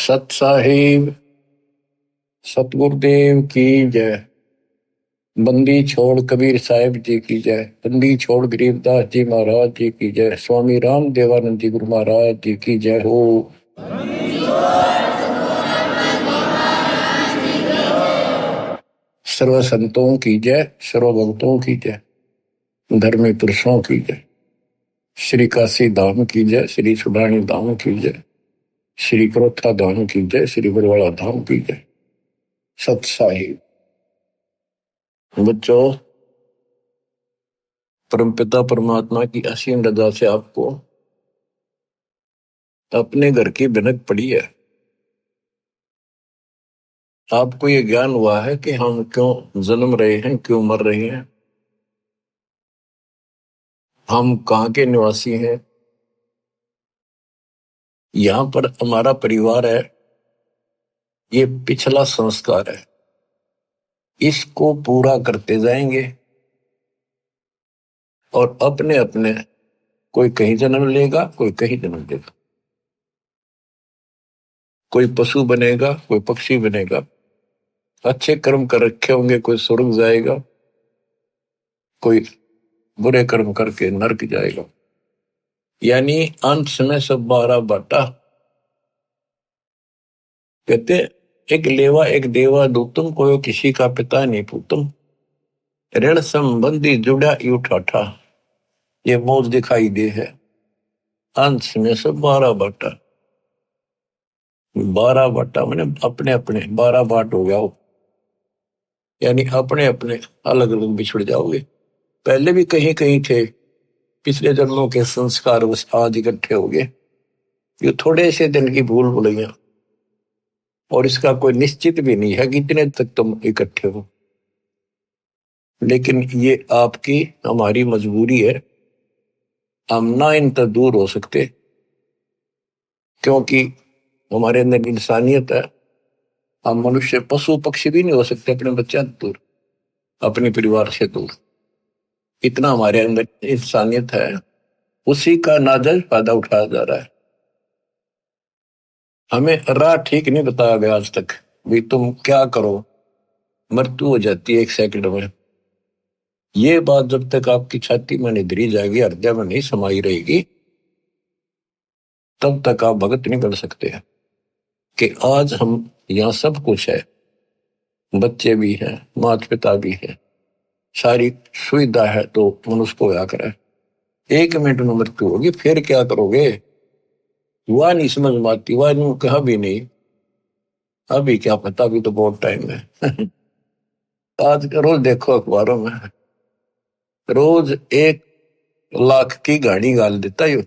सत साहिब सतगुरुदेव की जय। बंदी छोड़ कबीर साहिब जी की जय। बंदी छोड़ गरीबदास जी महाराज जी की जय। स्वामी राम देवानंद जी गुरु महाराज जी की जय हो। सर्व संतों की जय, सर्व भक्तों की जय, धर्मी पुरुषों की जय। श्री काशी धाम की जय, श्री सुडानी धाम की जय, श्री क्रोथा धाम की जय, श्री बरवाड़ा धाम की जय। सत साहिब बच्चों, परमपिता परमात्मा की असीम रजा से आपको अपने घर की भनक पड़ी है। आपको ये ज्ञान हुआ है कि हम क्यों जन्म रहे हैं, क्यों मर रहे हैं, हम कहाँ के निवासी हैं, यहाँ पर हमारा परिवार है, ये पिछला संस्कार है, इसको पूरा करते जाएंगे और अपने अपने कोई कहीं जन्म लेगा, कोई कहीं जन्म लेगा, कोई पशु बनेगा, कोई पक्षी बनेगा, अच्छे कर्म कर रखे होंगे कोई स्वर्ग जाएगा, कोई बुरे कर्म करके नरक जाएगा। यानी अंत समय सब 12 बाटा। कहते एक लेवा एक देवा दूतम, कोई किसी का पिता नहीं पूतम, ऋण संबंधी जुड़ा यू ठाठा। ये मौज दिखाई दे है। अंत में सब 12 बाटा। 12 बाटा मैंने अपने अपने 12 बाट हो गया हो, यानी अपने अपने अलग अलग बिछड़ जाओगे। पहले भी कहीं कहीं थे, पिछले जन्मों के संस्कार बस आज इकट्ठे हो गए। ये थोड़े से दिन की भूल भुलैया, और इसका कोई निश्चित भी नहीं है कि इतने तक तुम इकट्ठे हो। लेकिन ये आपकी हमारी मजबूरी है। हम ना इन तक दूर हो सकते, क्योंकि हमारे अंदर इंसानियत है। हम मनुष्य पशु पक्षी भी नहीं हो सकते अपने बच्चे दूर, अपने परिवार से दूर। इतना हमारे अंदर इंसानियत है, उसी का नाजायज फायदा उठाया जा रहा है। हमें राह ठीक नहीं बताया गया आज तक, भी तुम क्या करो, मृत्यु हो जाती है 1 सेकंड में। ये बात जब तक आपकी छाती में नहीं धरी जाएगी, हृदय में नहीं समाई रहेगी, तब तक आप भगत नहीं बन सकते हैं। कि आज हम यहाँ सब कुछ है, बच्चे भी हैं, माता पिता भी है, सारी सुविधा है, तो मनुष्य को क्या करे। 1 मिनट में मृत्यु होगी, फिर क्या करोगे? वह नहीं समझ में आती, वह कहा भी नहीं, अभी क्या पता, अभी तो बहुत टाइम है। आज रोज देखो अखबारों में, रोज 1 लाख की गाड़ी गाल देता है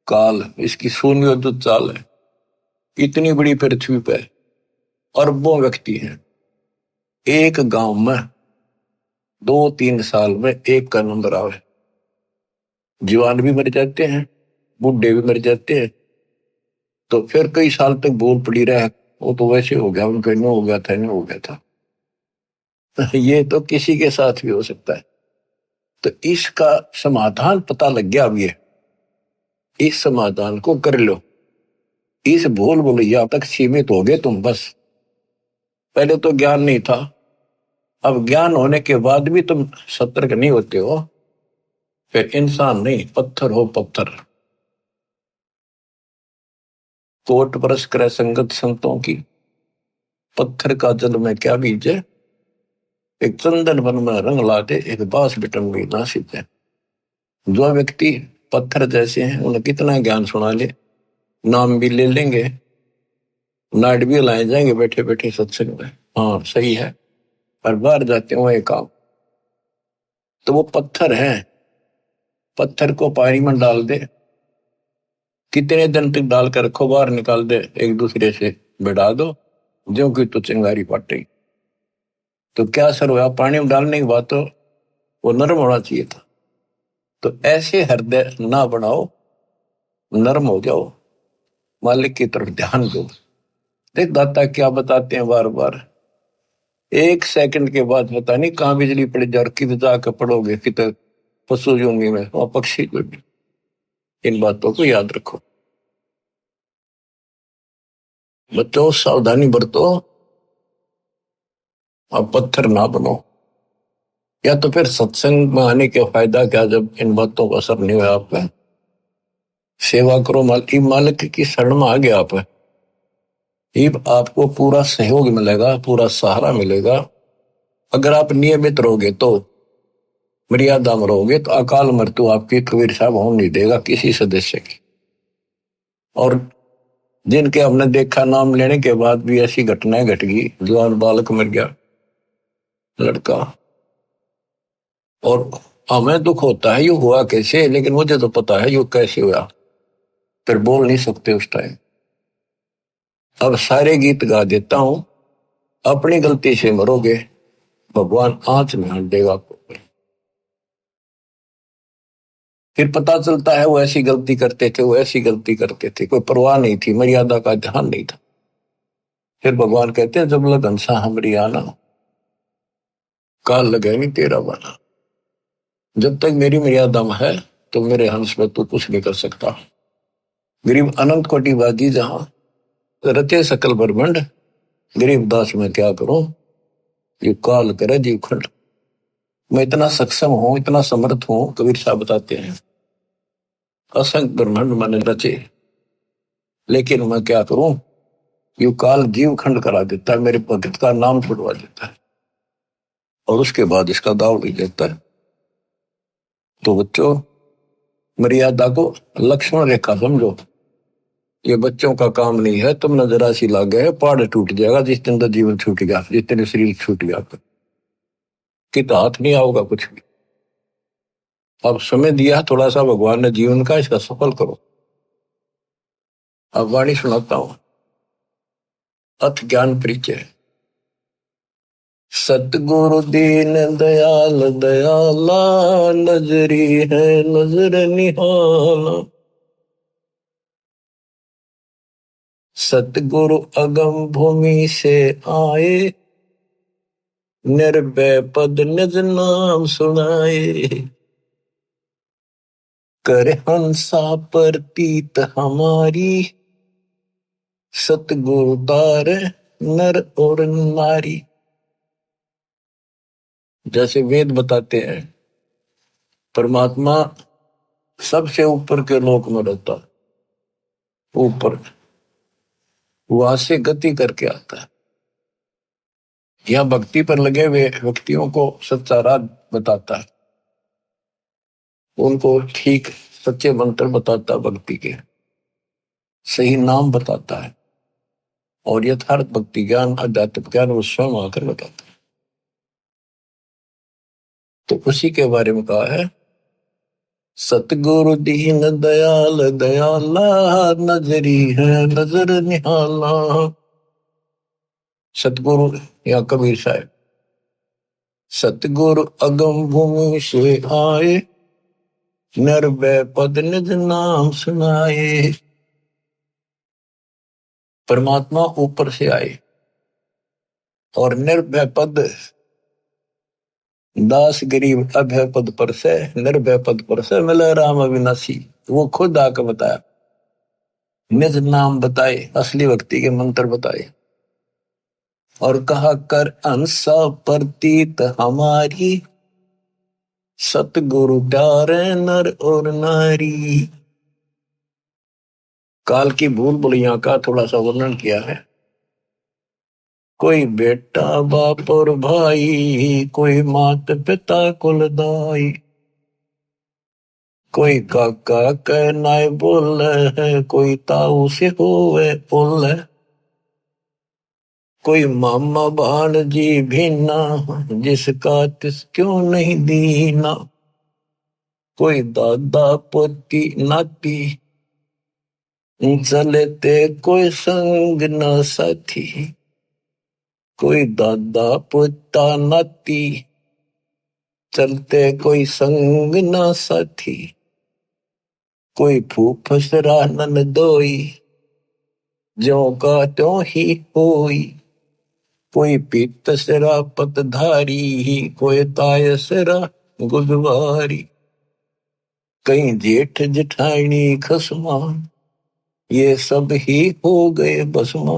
काल। इसकी शून्य तो चाल है। इतनी बड़ी पृथ्वी पे अरबों व्यक्ति हैं, एक गांव में 2-3 साल में एक का नंबर आवे। जवान भी मर जाते हैं, बूढ़े भी मर जाते हैं, तो फिर कई साल तक बोल पड़ी रहे, वो तो वैसे हो गया, उनका नो हो गया था, नो हो गया था। ये तो किसी के साथ भी हो सकता है। तो इसका समाधान पता लग गया। अब ये इस समाधान को कर लो। इस भूल भुलैया तक सीमित हो गए तुम बस। पहले तो ज्ञान नहीं था, अब ज्ञान होने के बाद भी तुम सतर्क नहीं होते हो, फिर इंसान नहीं पत्थर हो पत्थर। कोट बरस करे संगत संतों की, पत्थर का जल में क्या बीजे, एक चंदन वन में रंग लाते, एक बांस बिटम भी ना सीते। जो व्यक्ति पत्थर जैसे हैं, उन्हें कितना ज्ञान सुना ले, नाम भी ले लेंगे, नाट भी लाए जाएंगे बैठे बैठे सत्संग में, हाँ सही है, पर बाहर जाते हो एक काम, तो वो पत्थर है। पत्थर को पानी में डाल दे, कितने दिन तक डालकर रखो, बाहर निकाल दे, एक दूसरे से बिड़ा दो, जो कि तो चिंगारी फाटेगी। तो क्या असर हुआ? पानी में डालने के बाद तो वो नरम होना चाहिए था। तो ऐसे हृदय ना बनाओ, नरम हो जाओ, मालिक की तरफ ध्यान दो। देख दाता क्या बताते हैं बार बार, 1 सेकंड के बाद पता नहीं कहाँ बिजली पड़ जाए और किधर जाकर पड़ोगे, किधर पशु जूंगी में और पक्षी को भी। इन बातों को याद रखो। बच्चों सावधानी बरतो, अब पत्थर ना बनो। या तो फिर सत्संग में आने का फायदा क्या जब इन बातों का असर नहीं हुआ आप पे? सेवा करो, मालिक की शरण में आ गया आप, ये आपको पूरा सहयोग मिलेगा, पूरा सहारा मिलेगा। अगर आप नियमित रहोगे तो, मर्यादा में रहोगे तो अकाल मृत्यु आपकी कबीर साहब होने नहीं देगा किसी सदस्य की। और जिनके हमने देखा नाम लेने के बाद भी ऐसी घटनाएं घट गई, जवान बालक मर गया, लड़का, और हमें दुख होता है ये हुआ कैसे, लेकिन मुझे तो पता है ये कैसे हुआ, फिर बोल नहीं सकते उस टाइम। अब सारे गीत गा देता हूं, अपनी गलती से मरोगे, भगवान आंच में हाथ देगा आपको। फिर पता चलता है वो ऐसी गलती करते थे, वो ऐसी गलती करते थे, कोई परवाह नहीं थी, मर्यादा का ध्यान नहीं था। फिर भगवान कहते हैं जब लग हंसा हमरी आना, काल लगे नहीं तेरा बना। जब तक मेरी मर्यादा में है तो मेरे हंस में तू कुछ नहीं कर सकता। गरीब अनंत कोटि बाजी जहां रचे सकल ब्रह्मंड, गरीब दास में क्या करूं, ये काल करे जीव खंड। मैं इतना सक्षम हूं, इतना समर्थ हूं, कबीर साहब बताते हैं, असंख्य ब्रह्मांड मैंने रचे, लेकिन मैं क्या करूं, यू काल जीव खंड करा देता है, मेरे भगत का नाम छुड़वा देता है, और उसके बाद इसका दाव ले देता है। तो बच्चों, मर्यादा को लक्ष्मण रेखा समझो, ये बच्चों का काम नहीं है। तुम जरा सी लाग गए, पहाड़ टूट जाएगा जिस दिन तो जीवन छूट गया, जिस दिन शरीर छूट गया कि तो हाथ नहीं आओगा कुछ भी। अब समय दिया थोड़ा सा भगवान ने जीवन का, इसका सफल करो। अब वाणी सुनाता हूं, अथ ज्ञान परिचय। सतगुरु दीन दयाल दयाला, नजरी है नजर निहाला। सतगुरु अगम भूमि से आए, निर्भय पद निज नाम सुनाए। कर हंसा प्रतीत हमारी, सतगुरु तार नर और नारी। जैसे वेद बताते हैं, परमात्मा सबसे ऊपर के लोक में रहता है, ऊपर वहां से गति करके आता है। यह भक्ति पर लगे हुए व्यक्तियों को सच्चा राह बताता है, उनको ठीक सच्चे मंत्र बताता है, भक्ति के सही नाम बताता है, और यथार्थ भक्ति ज्ञान आध्यात्मिक ज्ञान वो स्वयं आकर बताता है। तो उसी के बारे में कहा है, सतगुरु दीन दयाल दयाला, नजरी है नजर निहाला। सतगुरु या कबीर साहब, सतगुरु अगम भूमि से आए, निर्भय पद निज नाम सुनाए। परमात्मा ऊपर से आए और निर्भय पद, दास गरीब अभय पद पर से, निर्भय पद पर से मिले राम अविनाशी। वो खुद आकर बताया, निज नाम बताए, असली भक्ति के मंत्र बताए, और कहा कर अंसा प्रतीत हमारी, सतगुरु प्यारे नर और नारी। काल की भूल भुलैया का थोड़ा सा वर्णन किया है। कोई बेटा बाप और भाई, कोई मात पिता कुल दाई, कोई काका कहनाए बोल है, कोई ताऊ से होवे बोल है, कोई मामा भाणजी भीना, जिसका तिस क्यों नहीं दीना, कोई दादा पोती नाती, चलते कोई संग न साथी। कोई दादा पोता नाती, चलते कोई संग न साथी। कोई फूफसरा ननदोई, ज्यों का त्यों ही होई। कोई पीतसरा पतधारी, कोई तायसरा गुदवारी। कहीं जेठ जेठानी खसमा, ये सब ही हो गए बसमा।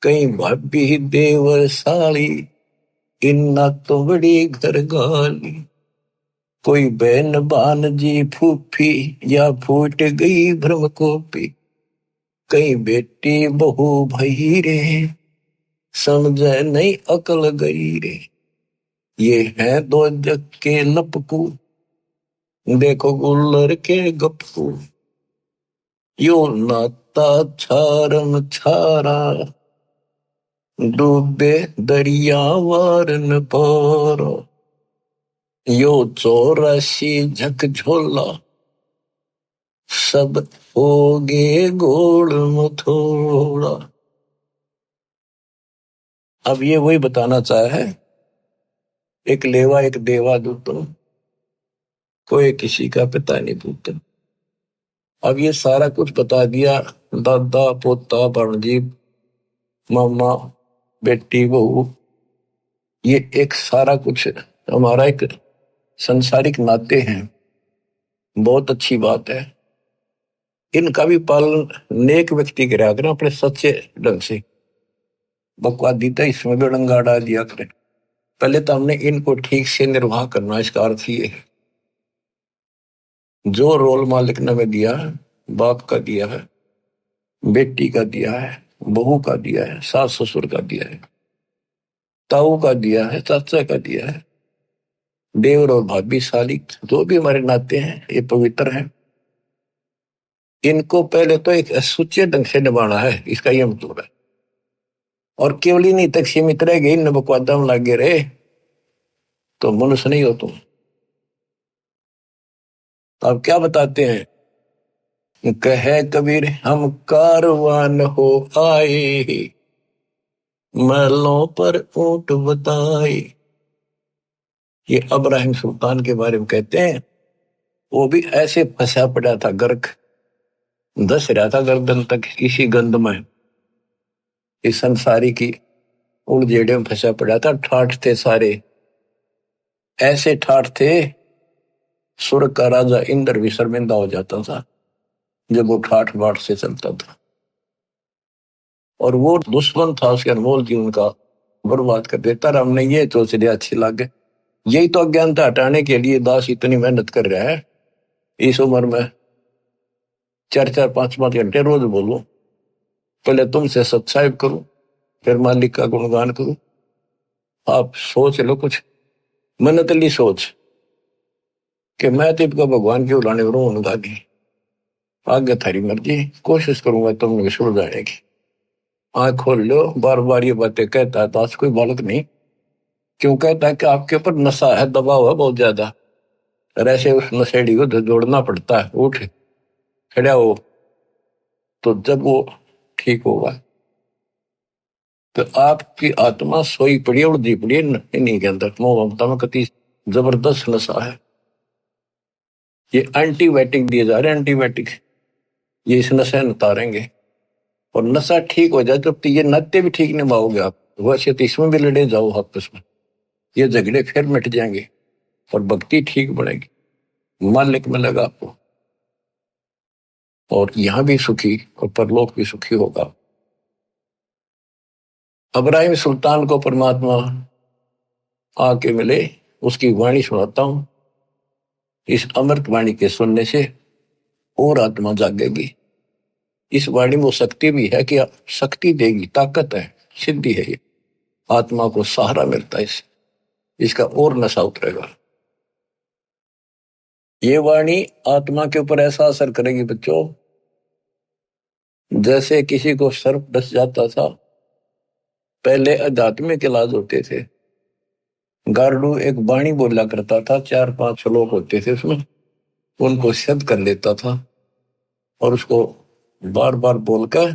कई भाभी देवर साली, इन्ना तो बड़ी घर गाली। कोई बहन भानजी फूफी, या फूट गई भ्रम कोपी। कई बेटी बहू भई रे, समझे नहीं अकल गई रे। ये है दो जग के लपकू, देखो गुल्लर के गपकू। यो नाता छारम छारा, डूबे दरिया वारन पार। यो 84 झकझोला, सब होगे गोड़ मथोड़ा। अब ये वही बताना चाहे है, एक लेवा एक देवा दूतों, कोई किसी का पिता नहीं पूछता। अब ये सारा कुछ बता दिया, दादा पोता भांजी मामा बेटी बहू, ये एक सारा कुछ हमारा एक संसारिक नाते हैं। बहुत अच्छी बात है। इनका भी पालन नेक व्यक्ति करा करें अपने सच्चे ढंग से। बकवादी तो इसमें भी डंगा डाल दिया करें। पहले तो हमने इनको ठीक से निर्वाह करना, इसका अर्थ ये है जो रोल मालिक ने हमें दिया है, बाप का दिया है, बेटी का दिया है, बहू का दिया है, सास ससुर का दिया है, ताऊ का दिया है, चाचा का दिया है, देवर और भाभी साली, जो भी हमारे नाते हैं ये पवित्र हैं। इनको पहले तो एक सुच्चे ढंग से निभाना है, इसका यह मतलब है। और केवल ही नहीं तक सीमित रह गई, न बकवादा में लागे रहे तो मनुष्य नहीं हो तुम। तो अब क्या बताते हैं, कहे कबीर हम कारवान हो आए, महलों पर ऊंट बताए। ये इब्राहिम सुल्तान के बारे में कहते हैं, वो भी ऐसे फंसा पड़ा था, गर्क धस रहा था गर्दन तक इसी गंद में, इस संसारी की उड़जेड़े में फंसा पड़ा था। ठाठ थे सारे, ऐसे ठाठ थे स्वर्ग का राजा इंद्र भी शर्मिंदा हो जाता था जब वो ठाठ बाट से चलता था। और वो दुश्मन था उसके अनमोल जीवन का, बर्बाद कर देता रहा। हमने ये सोच लिया अच्छी लगे, यही तो अज्ञानता हटाने के लिए दास इतनी मेहनत कर रहा है। इस उम्र में 4-4 5-5 घंटे रोज बोलो, पहले तुमसे सत्साहिब करूं, फिर मालिक का गुणगान करूं। आप सोच लो कुछ मनतली सोच कि मैं तो इनका भगवान क्यों लाने उनका भी आगे थारी मर्जी, कोशिश करूंगा तुम विश्व जाने की। आंख खोल लो, बार बार ये बातें कहता है दास, कोई बालक नहीं। क्यों कहता है कि आपके ऊपर नशा है, दबाव है बहुत ज्यादा, और ऐसे उस नशेड़ी को जोड़ना पड़ता है। उठ खड़ा हो तो जब वो ठीक होगा। तो आपकी आत्मा सोई पड़ी है, उड़दी पड़ी है इन्हीं के अंदर, मोह ममता में कति जबरदस्त नशा है। ये एंटीबायोटिक दिए जा रहे हैं, एंटीबायोटिक, ये इस नशे में उतारेंगे। और नशा ठीक हो जाए तो ये नाते भी ठीक निभाओगे आप, वैसे तो इसमें भी लड़े जाओ आपस में, ये झगड़े फिर मिट जाएंगे और भक्ति ठीक बनेगी, मालिक मिलेगा आपको, और यहां भी सुखी और परलोक भी सुखी होगा। इब्राहिम सुल्तान को परमात्मा आके मिले, उसकी वाणी सुनाता हूं। इस अमृत वाणी के सुनने से और आत्मा जागेगी। इस वाणी में वो शक्ति भी है कि शक्ति देगी, ताकत है, सिद्धि है, ये आत्मा को सहारा मिलता है, इसका और नशा उतरेगा। ये वाणी आत्मा के ऊपर ऐसा असर करेगी बच्चों, जैसे किसी को सर्प डस जाता था। पहले आध्यात्मिक इलाज होते थे, गार्डू एक वाणी बोला करता था, 4-5 श्लोक होते थे उसमें, उनको सिद्ध कर लेता था और उसको बार बार बोलकर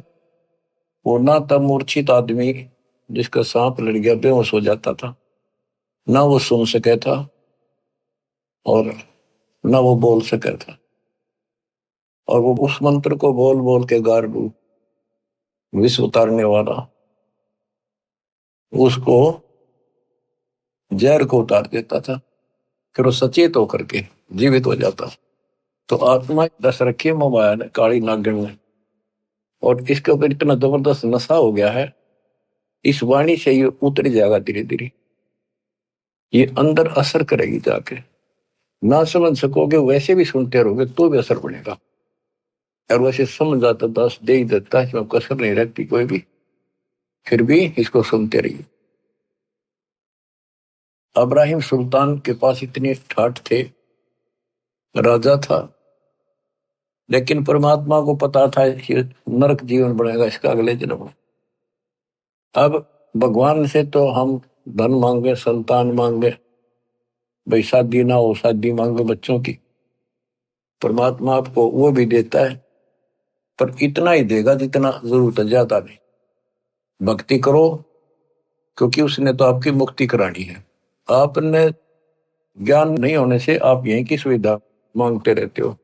वो ना तब मूर्छित आदमी जिसका सांप लड़ गया बेहोश हो जाता था, ना वो सुन सके था और ना वो बोल सके था। और वो उस मंत्र को बोल बोल के गार्डू विश्व उतारने वाला उसको जहर को उतार देता था, फिर वो सचेत होकर के जीवित हो जाता। तो आत्मा दस रखी मोबाइल काली नागिन ने, और इसके ऊपर इतना जबरदस्त नशा हो गया है इस वाणी से ये उतर जाएगा धीरे धीरे, ये अंदर असर करेगी जाके। ना समझ सकोगे वैसे भी सुनते रहोगे तो भी असर पड़ेगा। और वैसे समझ जाता दास दे ही देता है, इसमें कसर नहीं रहती कोई भी, फिर भी इसको सुनते रहिए। इब्राहिम सुल्तान के पास इतने ठाठ थे, राजा था, लेकिन परमात्मा को पता था कि नरक जीवन बनेगा इसका अगले जन्म में। अब भगवान से तो हम धन मांगे, संतान मांगे, भाई शादी ना हो, शादी मांगे बच्चों की, परमात्मा आपको वो भी देता है, पर इतना ही देगा जितना जरूरत है, ज्यादा नहीं। भक्ति करो, क्योंकि उसने तो आपकी मुक्ति करानी है। आपने ज्ञान नहीं होने से आप यहीं की सुविधा मांगते रहते हो,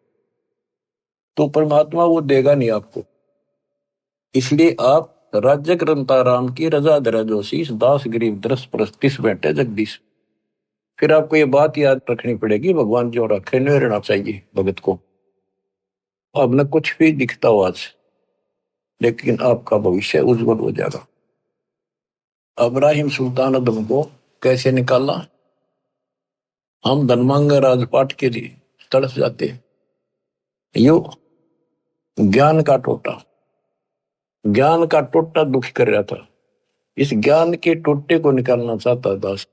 तो परमात्मा वो देगा नहीं आपको। इसलिए आप राज्य ग्रंथा राम की रजा दरा जोशीस दास गरीब दरस परस्तिस बैठे जगदीश। फिर आपको ये बात याद रखनी पड़ेगी, भगवान जो रखे नहीं रहना चाहिए भगत को। अब न कुछ भी दिखता हो आज, लेकिन आपका भविष्य उज्जवल हो जाएगा। इब्राहिम सुल्तान अदम को कैसे निकाला? हम धनमांग राजपाट के लिए तड़प जाते हैं। यो ज्ञान का टोटा, ज्ञान का टोटा दुख कर रहा था, इस ज्ञान के टोटे को निकालना चाहता दास,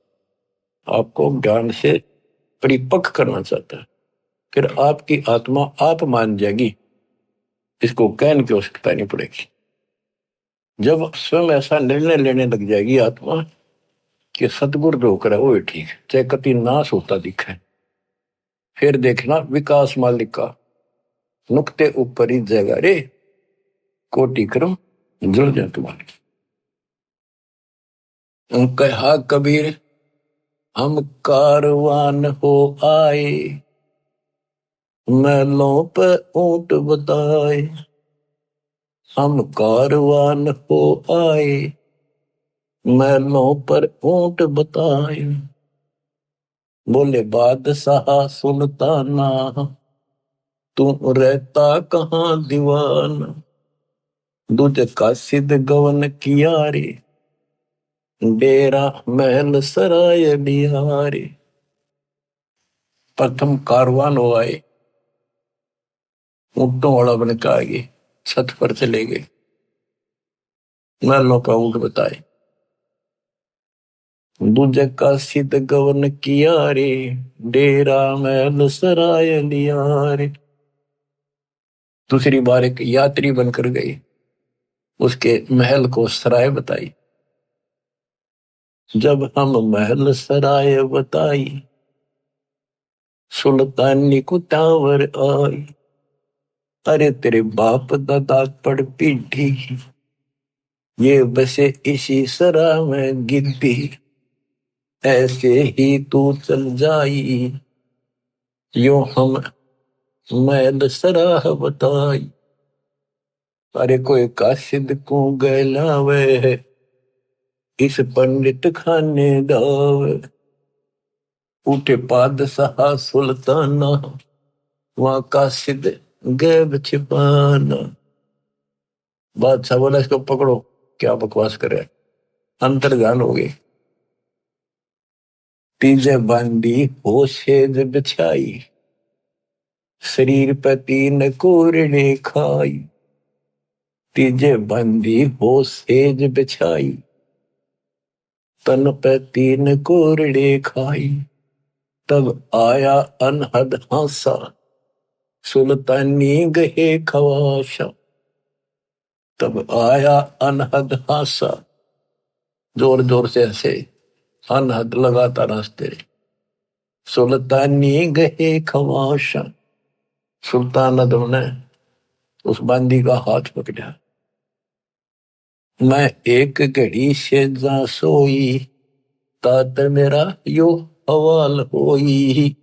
आपको ज्ञान से परिपक्व करना चाहता है। फिर आपकी आत्मा आप मान जाएगी, इसको कहने की आवश्यकता नहीं पड़ेगी। जब स्वयं ऐसा निर्णय लेने लग जाएगी आत्मा कि सतगुरु जो करे वो ठीक, चाहे कति नाश होता दिखे, फिर देखना विकास मालिक का नुक्ते ऊपर ही जगह रे कोटि क्रम जुड़ जाए तुम्हारे। कहा कबीर हम कारवान हो आए, महलों पे ऊंट बताए। हम कारवान हो आए, महलों पर ऊंट बताए। बोले बादशाह सुल्ताना, तू रहता कहाँ दीवाना। दूज का सिद्ध गवन किया रे, डेरा महल सराय बिहारी। प्रथम कारवान हो आए, ऊंटों वाला बन के आगे छत पर चले गए, महलों पर ऊंट बताए। दूजे का सिद्ध गवन किया रे, डेरा महल सराय लिया रे। दूसरी बार एक यात्री बनकर गई, उसके महल को सराय बताई। जब हम महल सराय बताई, सुल्तानी को टावर आई। अरे तेरे बाप दादा पड़ पीढ़ी, ये बसे इसी सरा में गिद्दी। ऐसे ही तू चल जाई, यो हम महल सराह बताई। अरे कोई कासिद को गैलावे, इस पंडित खाने दावे। उठे बादशाह सुल्ताना, वहां कासिद गैब छिपाना। बादशाह बोला इसको पकड़ो, क्या बकवास करे, अंतर ध्यान हो गई। तीजे बांधी हो सेज बिछाई, शरीर पे तीन कोरड़े खाई। तीजे बांधी हो सेज बिछाई, तन पे तीन कोरड़े खाई। तब आया अनहद हासा, सुल्तानी गहे खवाशा। तब आया अनहद हासा, जोर जोर से हंसे, अनहद लगाता रास्ते। सुल्तानी गहे खवाशा, सुल्तान अदम ने उस बांदी का हाथ पकड़ा। मैं एक घड़ी से जा सोई, तात मेरा यो हवाल होई।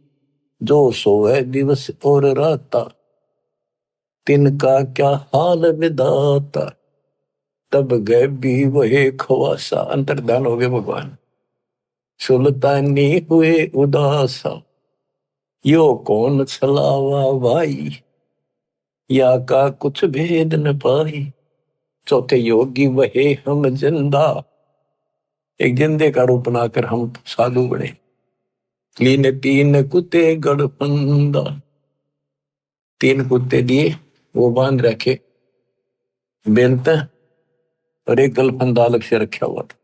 जो सोए दिवस और राता, तिनका क्या हाल विदाता। तब गए भी वही खवासा, अंतर्धान हो गए भगवान। सुल्तानी हुए उदासा, यो कौन छलावा भाई, या का कुछ भेद न पाई। चौथे योगी वहे हम जिंदा, एक जिंदे का रूप बनाकर हम साधु बने। लीने तीन कुत्ते गड़फंदा, तीन कुत्ते दिए, वो बांध रखे बेलते, और एक गलफंदा अलग से रखा हुआ था,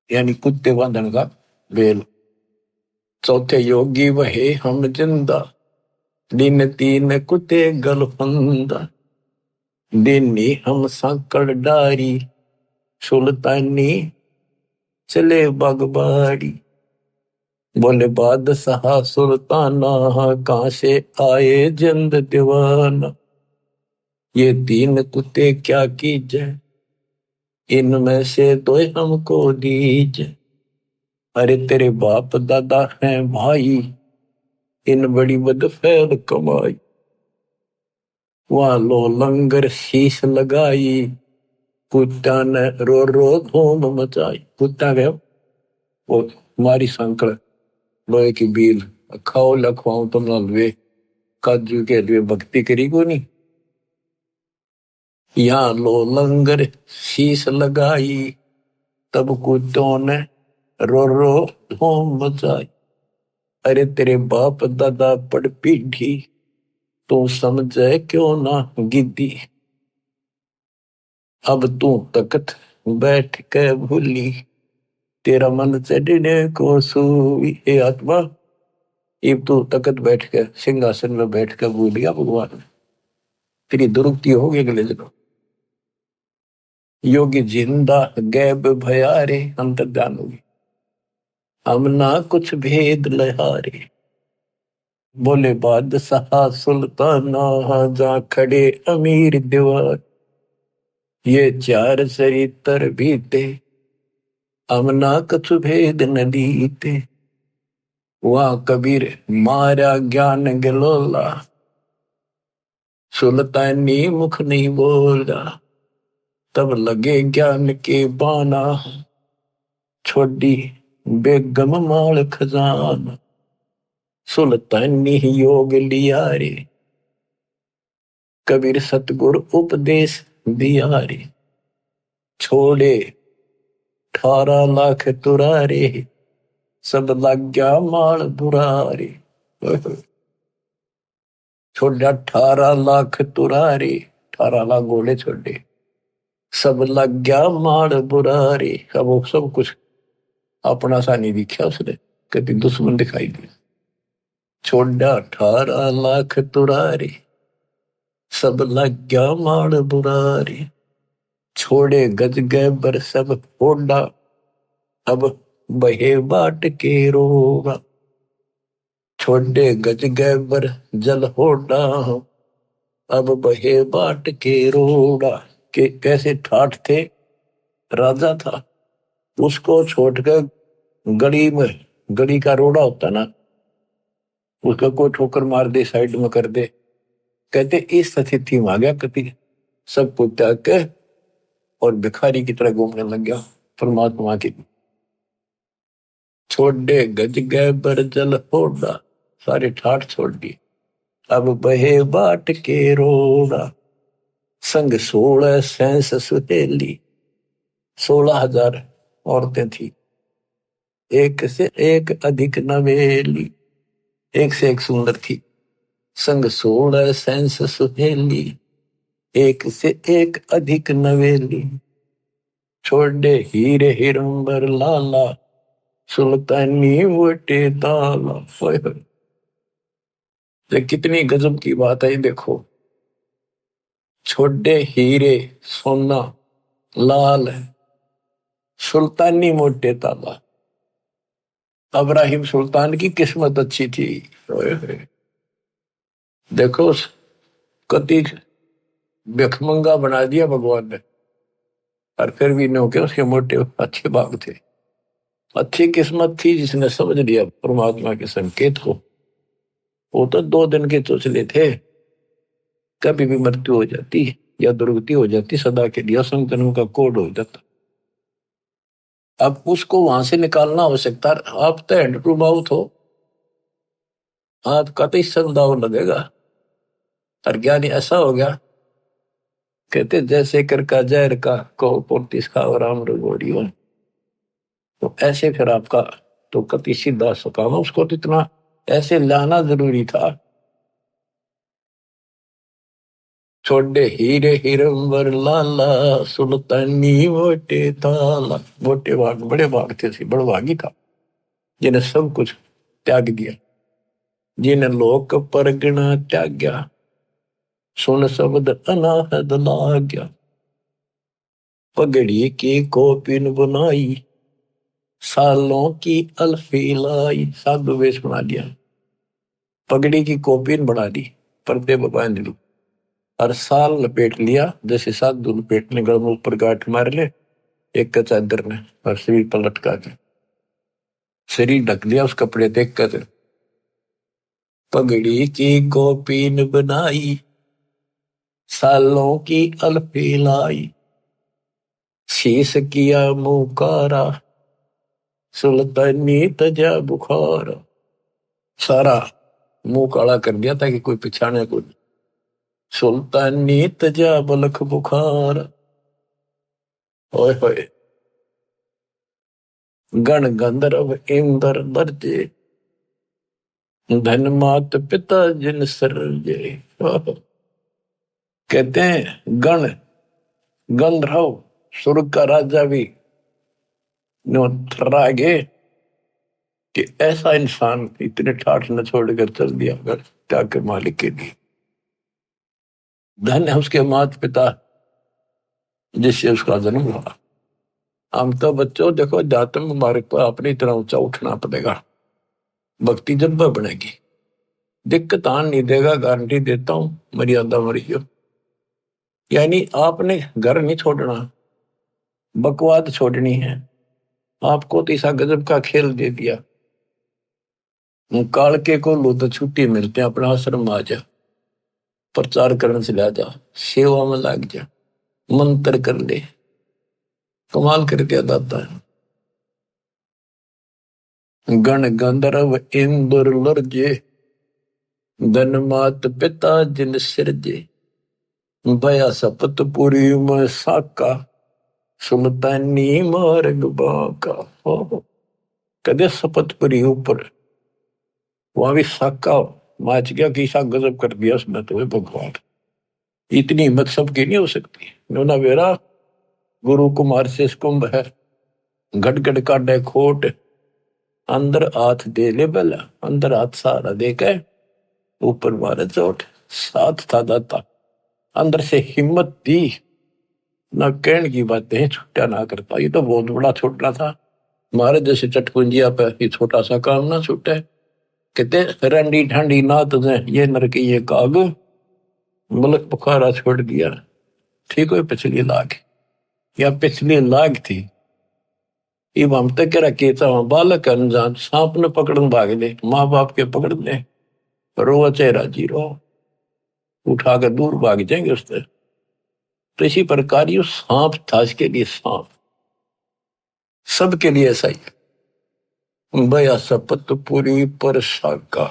यानी कुत्ते बांधने का बेल। चौथे योगी वहे हम जिंदा, दिन तीन कुत्ते गलफंदा, दिनी हम सांकड़ डारी, सुल्तानी चले बागबाड़ी। बोले बादशाह सुल्ताना, कहां से आए जिंद दीवाना, ये तीन कुत्ते क्या कीजे, इनमें से दो हमको दीजे। अरे तेरे बाप दादा हैं भाई, इन बड़ी बदफैल कमाई। वहां लो लंगर शीश लगाई, कुत्ता ने रो रो धूम मचाई। कुत्ता गया वो मारी संकड़ लोहे की बील, खाओ लखवाऊं तुम वे काजू के लिए भक्ति करी को नहीं। यहाँ लो लंगर शीश लगाई, तब कुत्तों ने रो रो धूम मचाई। अरे तेरे बाप दादा पड़ पीढ़ी, तू समझे क्यों ना गिद्दी। अब तू तकत बैठ के भूली, तेरा मन चढ़ने को सूई। हे आत्मा, इब तू तकत बैठ के सिंहासन में बैठ के भूल गया भगवान, तेरी दुरुक्ति होगी अगले जन्म। योगी जिंदा गैब भयारे, अंतर्ध्यान होगी, हम ना कुछ भेद लहारे। बोले बादशाह सुल्ताना, जा खड़े अमीर दीवार, ये चार चरित्र बीते, हम ना कुछ भेद न दीते। वहां कबीर मारा ज्ञान गलोला, सुल्तानी मुख नहीं बोला, तब लगे ज्ञान के बाना, छोड़ी बेगम माल खजाना। सुल्तानी योग लिया रे, कबीर सतगुरु उपदेश दिया रे, छोड़े 18 लाख तुरारे, सब लग गया माल बुरारे। छोड़ा 18 लाख तुरारे, 18 लाख घोड़े छोड़े, सब लग गया माल बुरारे। अब वो सब कुछ अपना सा नहीं दिखा उसने, कभी दुश्मन दिखाई दिया। छोड़ा 18 लाख तुरारे, सब लग गया माल बुरारे, छोड़े गज गए बर सब होड़ा, अब बहे बाट के रोगा। छोड़े गज गए बर जल होड़ा, अब बहे बाट के रोड़ा। के कैसे ठाठ थे, राजा था, उसको छोड़कर गली में, गली का रोड़ा होता ना, उसका कोई ठोकर मार दे, साइड में कर दे, कहते इस स्थिति में आ गया कति, सब कुछ त्याग के और भिखारी की तरह घूमने लग गया परमात्मा की। छोड़े गज गए बर जल होड़ा, सारे ठाठ छोड़ दिए, अब बहे बाट के रोड़ा। संग 16 सेंस सुहेली, 16,000 औरतें थी, एक से एक अधिक नवेली, एक से एक सुंदर थी। संग 16 सेंस सुहेली, एक से एक अधिक नवेली, छोड़े हीरे हिरंबर लाला, सुल्तानी वटे ताला। कितनी गजब की बात है देखो, छोड़े हीरे सोना लाल, सुल्तानी मोटे ताला। इब्राहिम सुल्तान की किस्मत अच्छी थी। देखो कति भिखमंगा बना दिया भगवान ने, और फिर भी नो के उसके मोटे अच्छे भाग थे। अच्छी किस्मत थी जिसने समझ लिया परमात्मा के संकेत को। वो तो 2 दिन के चोचले थे, कभी भी मृत्यु हो जाती या दुर्गति हो जाती, सदा के लिए संतन का कोड हो जाता। अब उसको वहां से निकालना आवश्यकता, आप तो हैंड टू माउथ हो, आपका तो इससे दाव लगेगा। और ज्ञानी ऐसा हो गया, कहते जैसे कर का जहर का को पोतीस का राम रगोड़ी हो। तो ऐसे फिर आपका तो कति सीधा काम, उसको तो इतना ऐसे लाना जरूरी था। छोड़े हीरे हिरंबर लाला, सुल्तानी मोटे ताला। मोटे भाग बड़े भाग थे, बड़ भागी था जिन्हें सब कुछ त्याग दिया, जिन्हें लोक परगना त्याग्या, सुन शब्द अनाहद लाग्या। पगड़ी की कोपिन बनाई, सालों की अल्फी लाई। साधु वेश बना लिया, पगड़ी की कोपिन बना दी, पर्दे बांध ली, और साल लपेट लिया जैसे साधु लपेटने, गल में ऊपर गांठ मार ले एक चादर ने, और शरीर पर लटका के शरीर ढक लिया उस कपड़े देख कर। पगड़ी की कोपिन बनाई, सालों की अल्फी लाई। शीश किया मुकारा, सुल्तानी तजा बुखारा। सारा मुंह काला कर दिया ताकि कोई पहचाने को। सुल्तानी तजा बलख बुखार। ओए होए, गण गंधर्व इंद्र दर्जे, धन मात पिता जिन सरजे। कहते हैं गण गंधर्व स्वर्ग का राजा भी थर्रा गए कि ऐसा इंसान इतने ठाठ न छोड़कर चल दिया अगर त्याग के मालिक के लिए। धन है उसके माता पिता जिससे उसका जन्म हुआ। हम तो बच्चों देखो, जातम मार्ग पर अपनी तरह ऊंचा उठना पड़ेगा, भक्ति जब बनेगी। दिक्कत आन नहीं देगा, गारंटी देता हूं, मर्यादा मरियो। यानी आपने घर नहीं छोड़ना, बकवाद छोड़नी है। आपको तो ऐसा गजब का खेल दे दिया, काल के को लो तो छुट्टी मिलते हैं, अपना आश्रम आ जा, प्रचार करने से ला जा, सेवा में लग जा, मंत्र कर ले। कमाल कर दिया दाता है। गण गंधर्व इंद्र लर्जे, धन मात पिता जिन सिरजे। भया सपत पुरी में साका, सुल्तानी मार्ग बाका। कदे सपतपुरी ऊपर वहां भी साका माच गया कि सा गजब कर दिया उसने तो भगवान। इतनी हिम्मत सबकी नहीं हो सकती। नोना वेरा गुरु कुमार से कुंभ है, गड़गड़ काटे खोट, अंदर हाथ दे ले बेला, अंदर हाथ सहारा दे के ऊपर मारे चोट। साथ था दाता, अंदर से हिम्मत दी, ना कहने की बातें छुट्टा ना करता। ये तो बहुत बड़ा छूटना था, मारे जैसे चटकुंजिया पे ये छोटा सा काम ना छूटे। कहते रंडी ठंडी ना तुझे ये नरकी ये काग, मुल्क बुखारा छोड़ दिया। ठीक है, पिछली लाख या पिछली लाख थी। इब हम तक कह केता वहां बालक अनजान सांप ने पकड़न भाग ले, माँ बाप के पकड़ ले, रो चेहरा जी रो, उठाकर दूर भाग जाएंगे उससे। तो इसी प्रकार ये सांप था, इसके लिए सांप सबके लिए ऐसा ही। भया सपत पूरी पर साका,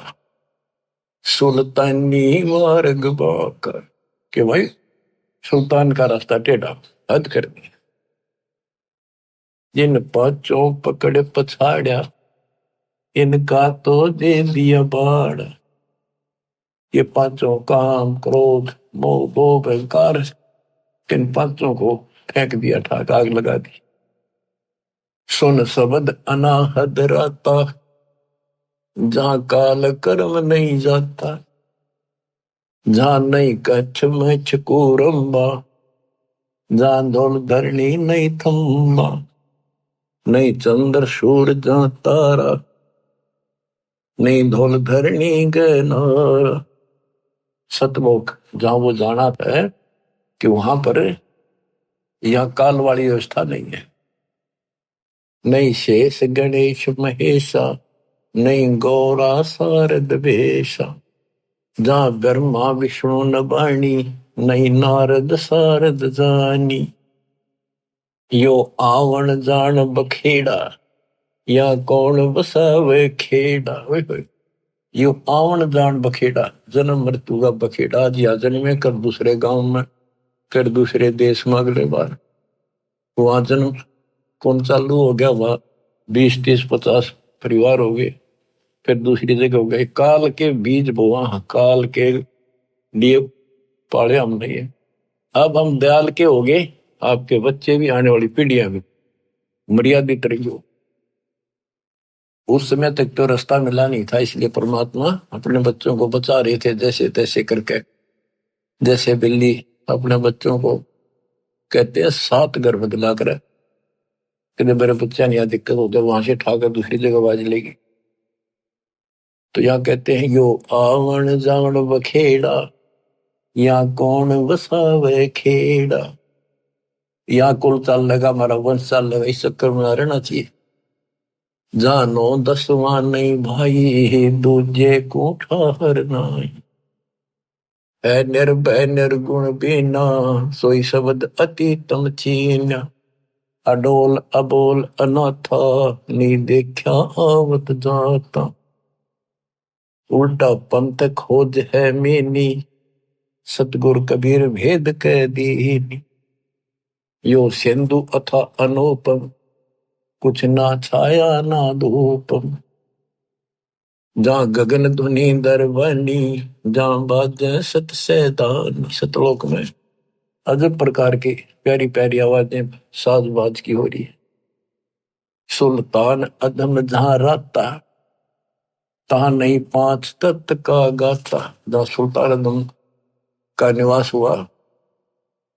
सुल्तानी मार्ग बाका। कि भाई सुल्तान का रास्ता टेढ़ा, हद कर दी। जिन पांचों पकड़ पछाड़ा, इनका तो दे दिया बाड़। ये पांचों काम क्रोध मोह लोभ अहंकार, इन पांचों को फेंक दिया, ठाक आग लगा दी। सुन शब्द अनाहद राता, जहां काल कर्म नहीं जाता, जहां नहीं कच्छ मच्छ कोरम्बा, जहां धौल धरणी नहीं थम्बा, नहीं चंद्र सूरज जहां तारा, नहीं धौल धरणी गनारा। सतलोक जहां वो जाना है कि वहां पर यह काल वाली व्यवस्था नहीं है। नहीं शेष गणेश महेशा, नहीं गौरा शारद वेशा, जहां ब्रह्मा विष्णु न बाणी, नहीं नारद शारद जानी। यो आवन जान बखेड़ा, या कौन बसावे खेड़ा। यो आवन जान बखेड़ा, जन्म मृत्यु का बखेड़ा। आज या जन्मे कर दूसरे गांव में, कर दूसरे देश में, अगले बार वहां जन्म कौन चालू हो गया, वहां 20, 30, 50 परिवार हो गए। फिर दूसरी जगह हो गए। काल के बीज बोआ, काल के लिए पाले हम नहीं है। अब हम दयाल के हो गए, आपके बच्चे भी, आने वाली पीढ़ियां भी मर्यादित रही हो। उस समय तक तो रास्ता मिला नहीं था, इसलिए परमात्मा अपने बच्चों को बचा रहे थे जैसे तैसे करके। जैसे बिल्ली अपने बच्चों को कहते हैं 7 घर बदला कर, कहते मेरे बच्चा नहीं, दिक्कत हो जाए, वहां से उठाकर दूसरी जगह बाज लेगी। तो यहाँ कहते हैं यो आवन जावन बखेड़ा, या कौन बसावे खेड़ा। यहाँ कुल चाल लगा, हमारा वंश चाल लगा, इस चक्कर में रहना चाहिए। जानो 10वां नहीं भाई, दूजे को ठहर नहीं। है निर्भय निर्गुण बीना, सोई शब्द अति तम चीन्या। अडोल अबोल अनाथा, नी देखा आवत जाता। उल्टा पंथ खोज है मीनी, सतगुर कबीर भेद कह दीनी। यो सिंधु अथा अनुपम, कुछ ना छाया ना धूपम। जहाँ गगन धुनी दरबानी, जहाँ बाजे सत सैदानी। सतलोक में अजब प्रकार की प्यारी प्यारी आवाजें साज बाज की हो रही है। सुल्तान अदम जहाँ राता, तहाँ नहीं 5 तत्व का गाता। जहाँ सुल्तान अदम का निवास हुआ,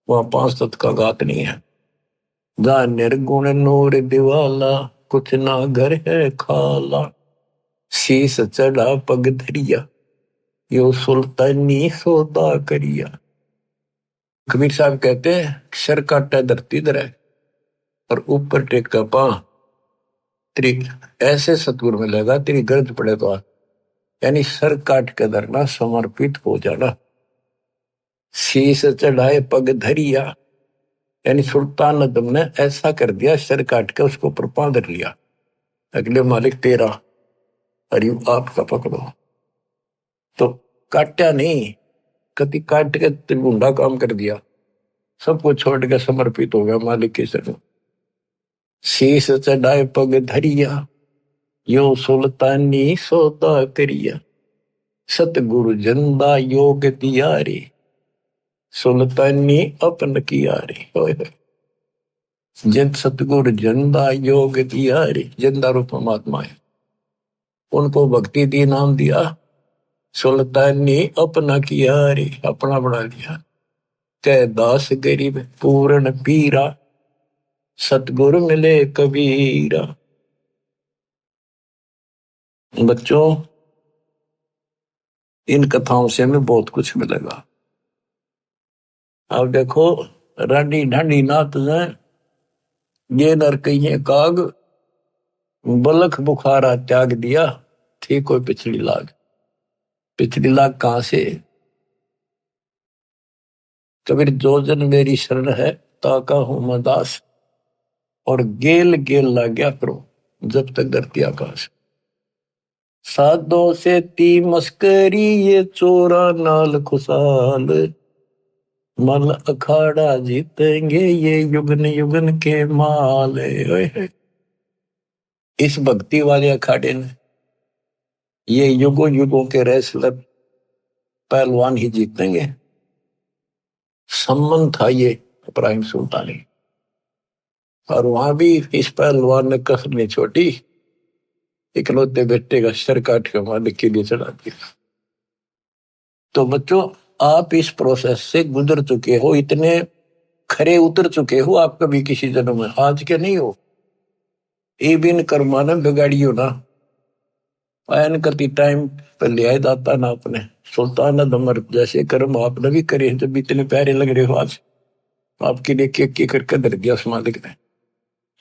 वहाँ 5 तत्व का गात नहीं है। जहाँ निर्गुण नूर दिवाला, कुछ ना घर है खाला। शीस चढ़ा पग धरिया, यो सुल्तानी सौदा करिया। कबीर साहब कहते हैं, सर काटा धरती धरे और ऊपर टेका पा, तेरी ऐसे सतगुर मिलेगा, तेरी गर्ज पड़े तो। यानी सर काट के धरना, समर्पित हो जाना। शीस चढ़ाए पग धरिया, यानी सुल्तान अदम ने ऐसा कर दिया, सर काट के उसको ऊपर पांव धर लिया। अगले मालिक तेरा, अरे आपका पकड़ो। तो काटा नहीं, कति काट के त्रिगुंडा काम कर दिया, सबको छोड़ के समर्पित हो गया मालिक के शरण। शीस चढ़ाए पग धरिया, यो सुल्तानी सौदा करिया। सतगुरु जंदा योग दियारे, सुल्तानी अपन कियारे। जिन सतगुरु जंदा योग दियारे, जंदा रूप परमात्मा है, उनको भक्ति दी, नाम दिया। सुल्तानी अपना कियारे, अपना बना लिया। कह दास गरीब पूर्ण पीरा, सतगुरु मिले कबीरा। बच्चों, इन कथाओं से हमें बहुत कुछ मिलेगा। अब देखो, रानी ढांडी नाथ ने ये नर कहिए काग, बलख बुखारा त्याग दिया, थी कोई पिछड़ी लाग। पिछड़ी लाग कहां से? कबीर जो जन मेरी शरण है, ताका हूं मैं दास। और गेल गेल ला गया करो, जब तक धरती आकाश। साधों से ती मस्करी, ये चोरा नाल खुशाल। मल अखाड़ा जीतेंगे, ये युगन युगन के माल। इस भक्ति वाले अखाड़े ने ये युगों युगों के रेसलर पहलवान ही जीतेंगे। सम्मान था ये इब्राहिम सुल्तानी, और वहां भी इस पहलवान ने कसर नहीं छोड़ी, इकलौते बेटे का सर काट के मालिक के लिए चढ़ा दिया। तो बच्चों, आप इस प्रोसेस से गुजर चुके हो, इतने खरे उतर चुके हो आप कभी किसी जन्म में, आज के नहीं हो। ये बिन कर्मा ने बिगाड़ियो ना, आयन करती टाइम पर ले आए दाता ना अपने। सुल्तान अदमर जैसे कर्म आपने भी करे, जब इतने प्यारे लग रहे हो आज, आपके लिए केक करके धर दिया उस मालिक ने।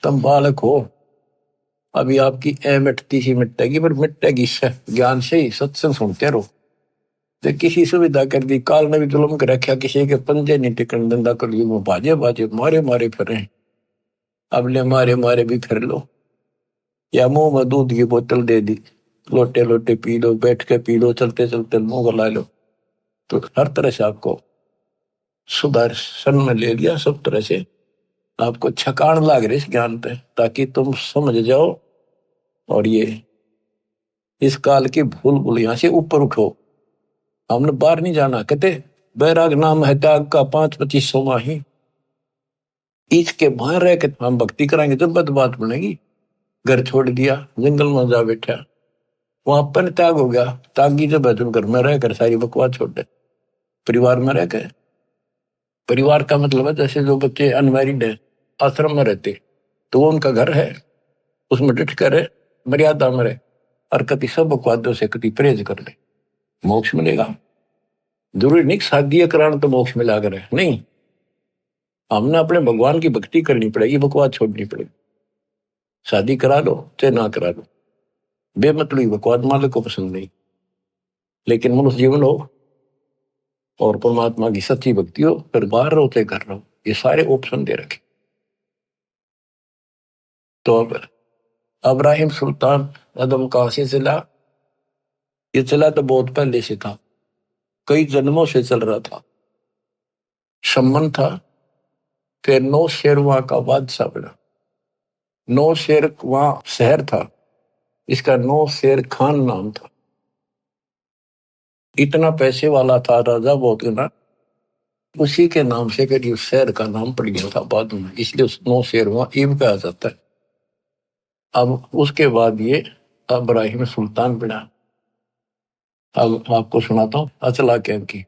तुम बालक हो, अभी आपकी मिटती ही मिटेगी, पर मिटेगी ज्ञान से ही, सत्संग सुनते रहो। तो किसी सुविधा कर दी, काल ने भी जुलम कर रखा, किसी के पंजे नहीं टिकन धंधा कर लियो, वो बाजे बाजे मारे मारे फिर। अब ले मारे मारे भी फिर लो, या मुंह में दूध की बोतल दे दी, लोटे लोटे पी लो, बैठ के पी लो, चलते चलते मुंह गला लो। तो हर तरह से आपको सुदर्शन में ले लिया, सब तरह से आपको छकान लाग रही इस ज्ञान पे, ताकि तुम समझ जाओ और ये इस काल की भूल भूलिया से ऊपर उठो, हमने बाहर नहीं जाना। कहते बैराग नाम है त्याग का 5-25 माही, इसके बाहर रह के हम भक्ति कराएंगे तो बात बनेगी। घर छोड़ दिया, जंगल में जा बैठा, वहां पर त्याग हो गया। त्यागी जब है तुम घर में रहकर सारी बकवास छोड़ दे, परिवार में रह गए। परिवार का मतलब है जैसे जो बच्चे अनमैरिड है आश्रम में रहते, तो वो उनका घर है, उसमें डट कर रहे, मर्यादा में रहे, और कति सब बकवादों से कति परहेज कर ले, मोक्ष मिलेगा। जरूरी नहीं शादी कराना तो मोक्ष मिला कर है, नहीं। हमने अपने भगवान की भक्ति करनी पड़ेगी, बकवास छोड़नी पड़ेगी। शादी करा लो चाहे ना करा लो, बेमतलब बकवास मालिक को पसंद नहीं। लेकिन मनुष्य जीवन हो और परमात्मा की सच्ची भक्ति हो, फिर बाहर रोते कर रहा हो, ये सारे ऑप्शन दे रखे। तो अब इब्राहिम सुल्तान अदम कहां से चला? ये चला तो बहुत पहले से था, कई जन्मों से चल रहा था। शमन था, फिर नौ शेर वहां का बादशाह बना। नौ शेर वहां शहर था, इसका नौ शेर खान नाम था। इतना पैसे वाला था राजा, बहुत ना, उसी के नाम से करीब शहर का नाम पड़ गया था बाद में, इसलिए उस नौ शेर वहां ईब कहा जाता है। अब उसके बाद ये इब्राहिम सुल्तान बना। अब आपको सुनाता हूँ अचला कैम की।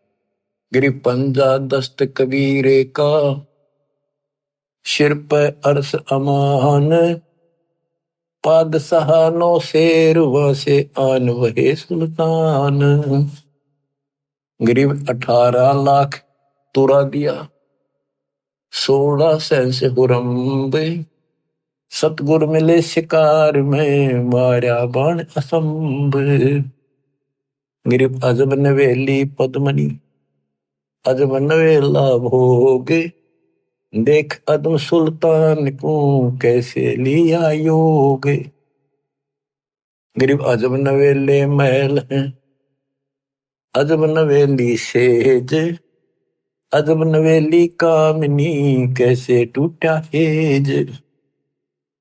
गिरी पंजा दस्त कबीरे का, सिर पे अर्श अमान, पादशाह नो शेर वसे आन वहे सुल्तान। गरीब 18 लाख तुरा दिया, 16 सेंस हुरम्ब, सतगुर मिले शिकार में, मारा बाण असंभ। गिरिप अजब नवेली पद्मनी, अजब नवेला भोगे, देख अदम सुल्तान को कैसे लिया योग। गिरिप अजब नवेले महल हैं, अजब नवेली सेज, अजब नवेली कामिनी, कैसे टूटा हेज।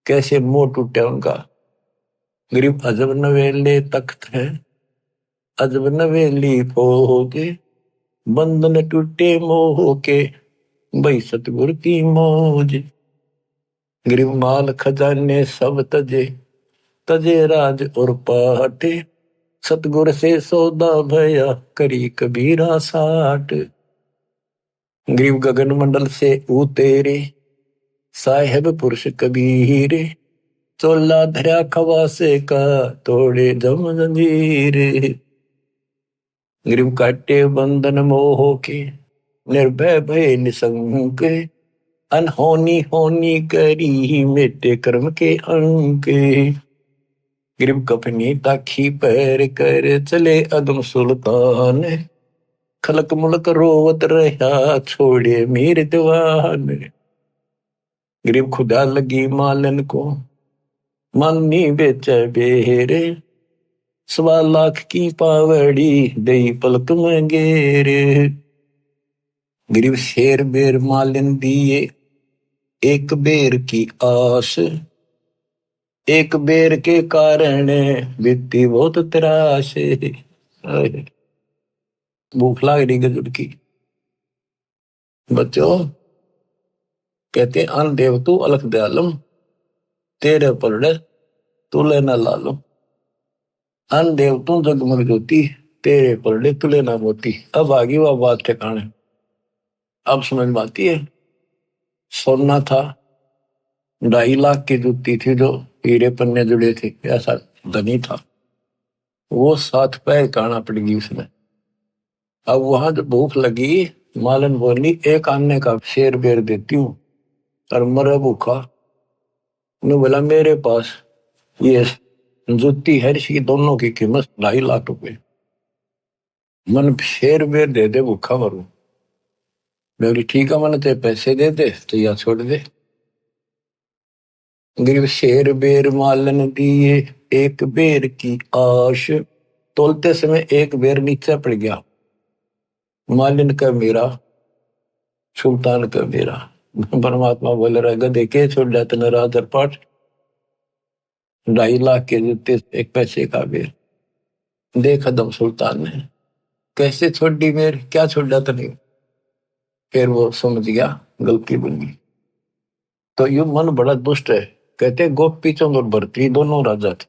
कैसे मोह टूटा उनका। गिरिप अजब नवेले तख्त है, अजब नवेली भोगे, बंधन टूटे मोह के, भाई सतगुर की मौज। गिरिप माल खजाने सब तजे, तजे राज और पाटे, सतगुर से सौदा भया, करी कबीरा साठ। गिरिप गगन मंडल से उतेरे, साहेब पुरुष कबीर, चोला धरा खवासे का, तोड़े जम जंजीर। गिरिप काटे बंधन मोह के, निर्भय भय निसंक, अनहोनी होनी करी, मिटे कर्म के अंक। गिरिप कपनी ताखी पैर कर, चले अदम सुल्तान, खलक मुलक रोवत रहा, छोड़े मीर दीवान। गिरिप खुदा लगी मालन को, मालनी बेचे बेरे, 1.25 लाख की पावड़ी, दई पलक में गेरे। गिरिप शेर बेर मालन दिए, एक बेर की आस, एक बेर के कारण बीती बहुत त्रास। भूख लाग रही गजब की। बच्चों कहते अन देव तू अलख दयालम, तेरे पर तुले न लालम। अन देव तू जगमग ज्योति, तेरे पर तुले न मोती। अब आगे वह बात ठिकाने, अब समझ में आती है। सोना था, 2.5 लाख की जूती थी जो हीरे पन्ने जुड़े थे, ऐसा धनी था वो। 7 पैर काना पड़ गई उसमें। अब वहां जब भूख लगी, मालन बोली एक आने का शेर बेर देती हूँ, और मरे भूखा। ने बोला मेरे पास ये जूती है, इसकी दोनों की कीमत 2.5 लाख रुपए, मन शेर बेर दे दे, भूखा मरू। मैं बोली ठीक है, मन ते पैसे दे दे तो या छोड़ दे। गिरिप शेर बेर मालन दिए, एक बेर की आश, तोलते समय एक बेर नीचे पड़ गया। मालिन का मेरा, सुल्तान का मेरा। परमात्मा बोल रहा गधे के छोड़ जाते न राज पाठ, 2.5 लाख के जूते, 1 पैसे का बेर। देखा दम सुल्तान ने, कैसे छोड़ दी मेर, क्या छोड़ा तो नहीं। फिर वो समझ गया गलती बन गई। तो यू मन बड़ा दुष्ट है। कहते गोपी चंद और भरतरी दोनों राजा थे,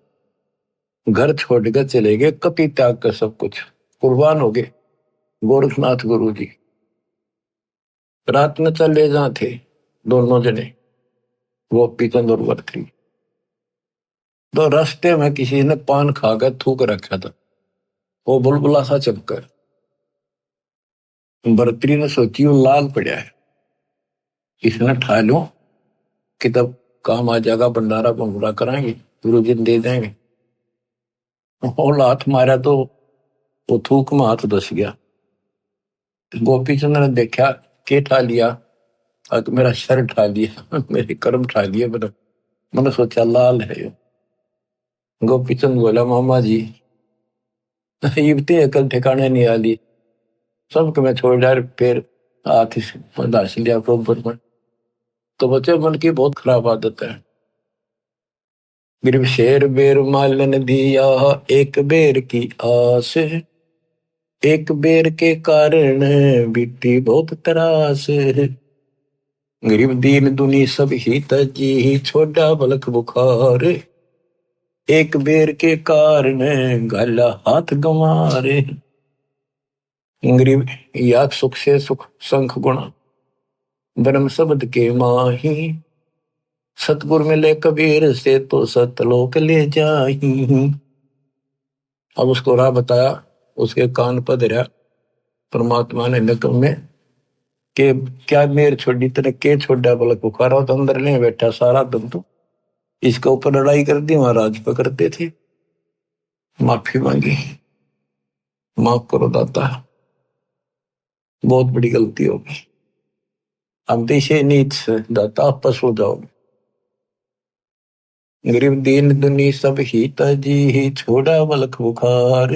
घर छोड़कर चले गए, कपि त्याग कर सब कुछ कुर्बान हो गए। गोरखनाथ गुरु जी रात में चले जहाँ थे दोनों जने, गोपी चंद और भरतरी। तो रास्ते में किसी ने पान खाकर थूक रखा था, वो बुलबुला सा चमका। भरतरी ने सोची वो लाल पड़ा है, इसने ठा लो कि तब काम आ जाएगा, भंडारा भंगूरा कराएंगे, गुरु जी दे देंगे। और हाथ मारा तो वो थूक में हाथ धस गया। गोपी चंद ने देखा के ठा लिया, मेरा सर ठा लिया, मेरे कर्म ठा लिए। मैंने सोचा लाल है ये। गोपी चंद बोला मामा जी युवती अकल ठिकाने नहीं आली, सबके मैं छोड़ डार, फिर हाथ दास लिया बरोबर में। तो बच्चे मन की बहुत खराब आदत है। गिरव शेर बेर मालन दिया, एक बेर की आस, एक बेर के कारण बीती बहुत त्रास। गरीब दीन दुनी सब ही तजी, छोड़ा बलक बुखार, एक बेर के कारण गला हाथ गंवारे। गरीब या सुख से सुख संख गुणा, ब्रह्म शब्द के माही, सतगुर मिले कबीर से तो सतलोक ले जाही। अब उसको राह बताया, उसके कान पर धरा परमात्मा ने नकम में के क्या मेर छोड़ी तेरे के छोड़ा बलक बुखारा, तो अंदर ले बैठा सारा दम तो इसके ऊपर लड़ाई कर दी, महाराज पकड़ते थे। माफी मांगी, माफ करो दाता, बहुत बड़ी गलती होगी, हम दिशे नीच दाता आपस हो जाओगे। गरीब दीन दुनी सब ही तजी, ही छोड़ा बलक बुखार,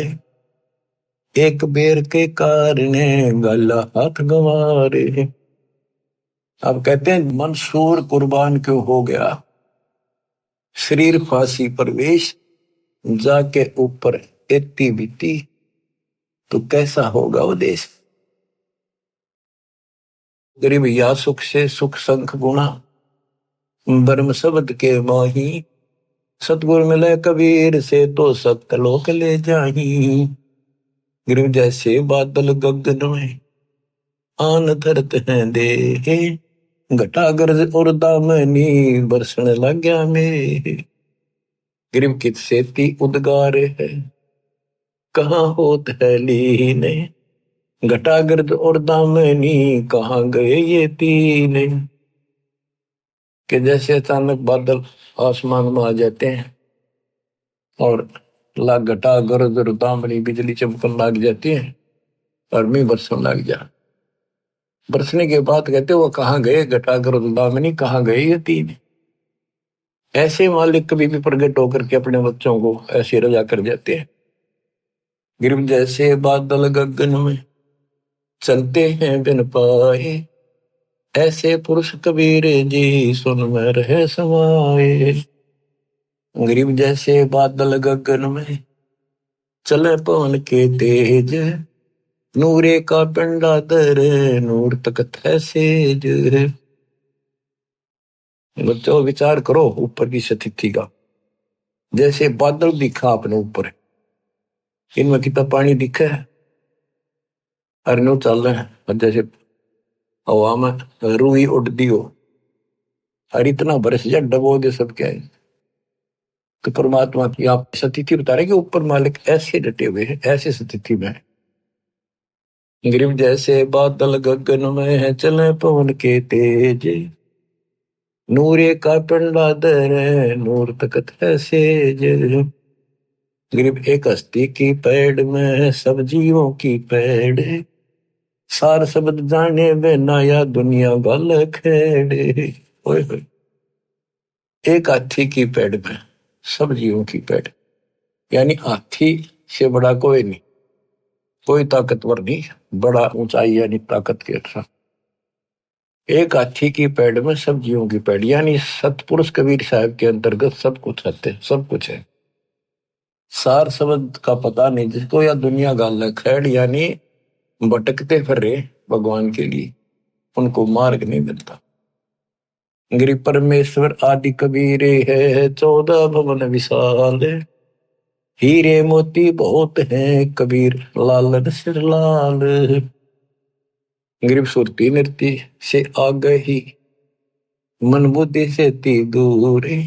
एक बेर के कारण गला हाथ गंवारे। अब कहते हैं मंसूर कुर्बान क्यों हो गया, शरीर फांसी परवेश, जाके ऊपर एती बीती, तो कैसा होगा वो देश। गरीब या सुख से सुख संख गुणा, ब्रह्म शब्द के माही, सतगुर मिले कबीर से तो सतलोक ले जाही। गरीब जैसे बादल गगन में आन धरत हैं दे, घटा गर्ज और दामनी बरसण लग गया मेरे। गरीब कित सेती उद्गार है, कहाँ होत है लीन, घटा गर्ज और दामनी कहाँ गए ये तीन। कि जैसे अचानक बादल आसमान में आ जाते हैं और लाग घटा गरज और दामनी बिजली चमकन लग जाती है और मी बरसन लग जा। बरसने के बाद कहते वो कहाँ गए घटा गरज दामनी, कहाँ गए ये तीन। ऐसे मालिक कभी भी प्रकट होकर के अपने बच्चों को ऐसे रजा कर जाते हैं। गिरव जैसे बादल गगन में चलते हैं बिन पाए, ऐसे पुरुष कबीर जी सुन में रहे समाए। गरीब जैसे बादल गगन में चले पवन के तेज, नूरे का पिंडा दर नूर तकत है सेज। बच्चों विचार करो ऊपर की स्थिति का, जैसे बादल दिखा अपने ऊपर, इनमें कितना पानी दिखा है, अरनो चल रहे हैं, और जैसे हवा में रूई उड़ती हो और इतना बरस जा डबो दे सब क्या है। तो परमात्मा की आप स्थिति बता रहे कि ऊपर मालिक ऐसे डटे हुए हैं, ऐसे स्थिति में है। गरीब जैसे बादल गगन में है चले पवन के तेज, नूरे का पिंडा दर नूर तकत है सेज। गरीब एक हस्ती की पैड़ में सब जीवों की पैड़, सार शब्द जाने बिना या दुनिया गल खेड़े। ओए होए, एक हाथी की पैड़ में सब जीवों की पैड़, यानी हाथी से बड़ा कोई नहीं, कोई ताकतवर नहीं, बड़ा ऊंचाई यानी ताकत के अच्छा। एक हाथी की पैड़ में सब जीवों की पैड़, यानी सतपुरुष कबीर साहब के अंतर्गत सब कुछ है, सब कुछ है। सार शब्द का पता नहीं जिसको, या दुनिया गाल खैड़, यानी भटकते फिर रहे भगवान के लिए, उनको मार्ग नहीं मिलता। गिरि परमेश्वर आदि कबीरे है 14 भवन विशाल, हीरे मोती बहुत हैं कबीर लालन सिर लाल। गिरिप सुरती नृत्य से आ गई, मन बुद्धि से ती दूरी,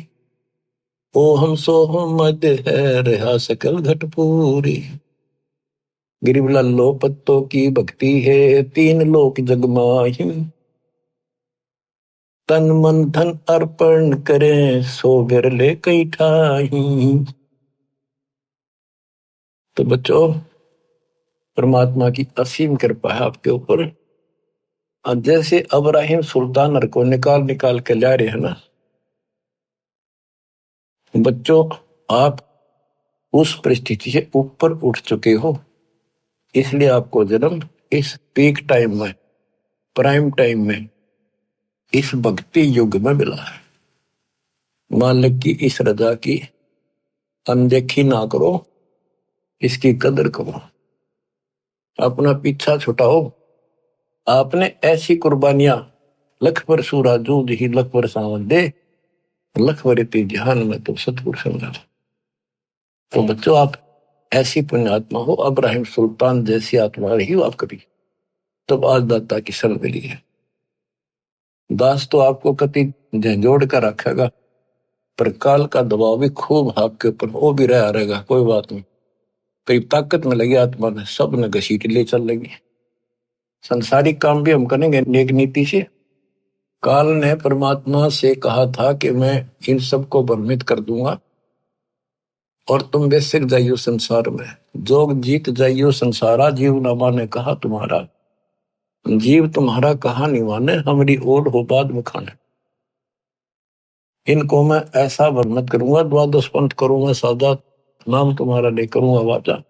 ओ हम सो हम मद है रहा सकल घट पूरी। गिरिब लल्लो पत्तों की भक्ति है 3 लोक जगमाही, तन मन धन अर्पण करें सो बिरले कई ठाही। तो बच्चों, परमात्मा की असीम कृपा है आपके ऊपर। जैसे अब्राहिम सुल्तान को निकाल निकाल के ला रहे हैं ना बच्चों, आप उस परिस्थिति से ऊपर उठ चुके हो, इसलिए आपको जन्म इस पीक टाइम में, प्राइम टाइम में, इस भक्ति युग में मिला है। मालिक की इस रजा की अनदेखी ना करो, इसकी कदर करो, अपना पीछा छुटाओ। आपने ऐसी कुर्बानियां, लख पर सूरा जूझ ही लख पर सावन दे, लख वरिति जहान में तो सतपुरुष समझा। तो बच्चों, आप ऐसी पुण्यात्मा हो, अब्राहिम सुल्तान जैसी आत्मा रही हो आप कभी, तब आज दाता की शरण मिली है। दास तो आपको कति झंझोड़ कर रखेगा, पर काल का दबाव भी खूब आपके ऊपर वो भी रहा रहेगा, कोई बात नहीं। करीब ताकत में लगी आत्मा में, सब ने घसीट ले चल लेंगे। संसारिक काम भी हम करेंगे नेक नीति से। काल ने परमात्मा से कहा था कि मैं इन सबको भ्रमित कर दूंगा और तुम बेसिक जाइयो संसार में, जोग जीत जाइयो संसारा, जीव न माने कहा तुम्हारा, जीव तुम्हारा कहा नहीं माने, हमारी ओढ़ हो बाद में खाने। इनको मैं ऐसा भ्रमित करूंगा, द्वादश पंथ करूंगा साजा, नाम तुम्हारा ले करूंगा वाचा,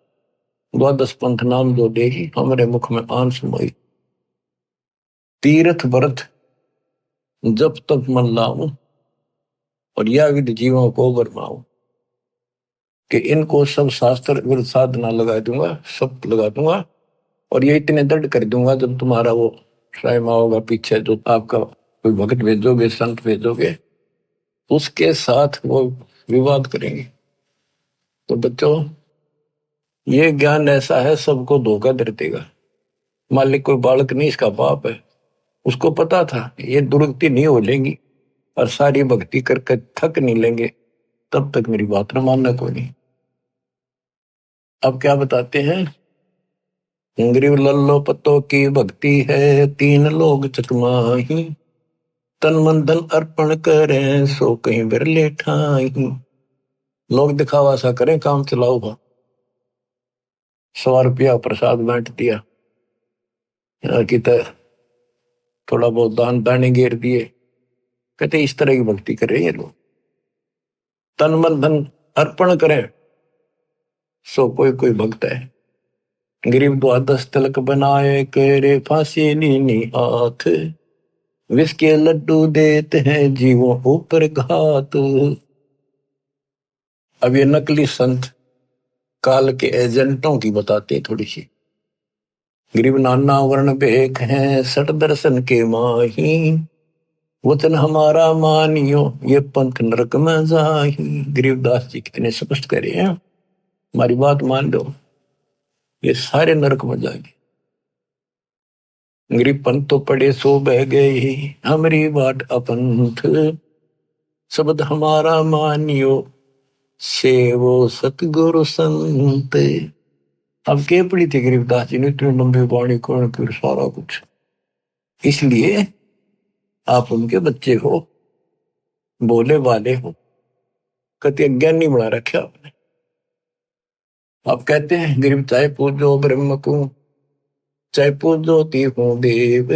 द्वादश पंथ नाम जो देगी हमारे मुख में आन सुमाई। तीर्थ व्रत जब तक मन लाऊं और यह विधि जीवों को बरमाऊं, कि इनको सब शास्त्र विरुद्ध साधना लगा दूंगा, सब लगा दूंगा, और ये इतने दृढ़ कर दूंगा जब तुम्हारा वो स्वयं होगा पीछे, जो आपका कोई भक्त भेजोगे, संत भेजोगे, उसके साथ वो विवाद करेंगे। तो बच्चों, ये ज्ञान ऐसा है, सबको धोखा दे देगा। मालिक कोई बालक नहीं, इसका बाप है, उसको पता था ये दुर्गति नहीं हो लेंगी और सारी भक्ति करके थक नहीं लेंगे, तब तक मेरी बात न मानना कोई नहीं। अब क्या बताते हैं, गरीब लल्लो पत्तों की भक्ति है 3 लोग चकमाही, तन मन धन अर्पण करें सो कहीं बिरले ठाई। लोग दिखावा सा करें, काम चलाओ, 100 रुपया प्रसाद बांट दिया, कि थोड़ा बहुत दान दाने घेर दिए, कहते इस तरह की भक्ति करें ये लोग। तन मन धन अर्पण करें सो कोई कोई भक्त है। गरीब द्वादश तिलक बनाए करे फांसी नीनी हाथ, विष के लड्डू देते हैं जीवों ऊपर घात। अब ये नकली संत काल के एजेंटों की बताते थोड़ी सी। गरीब नाना वर्ण भेख हैं सट दर्शन के माही, वचन हमारा मानियो ये पंथ नरक में जाही। गरीबदास जी कितने स्पष्ट करे हैं, हमारी बात मान लो, ये सारे नरक में जाएंगे। गरीब पंथ तो पड़े सो बह गए, हमारी बाट अपंथ, शब्द हमारा मानियो सेवो सतगुरु संत। अब के पड़ी थी गरीबदास जी ने इतने लंबे वाणी कौन फिर सारा कुछ, इसलिए आप उनके बच्चे हो, बोले वाले हो, कति अज्ञान नहीं बना रखे आपने। आप कहते हैं गरीब चाहे पूजो ब्रह्म को, चाहे पूजो तीहू देव,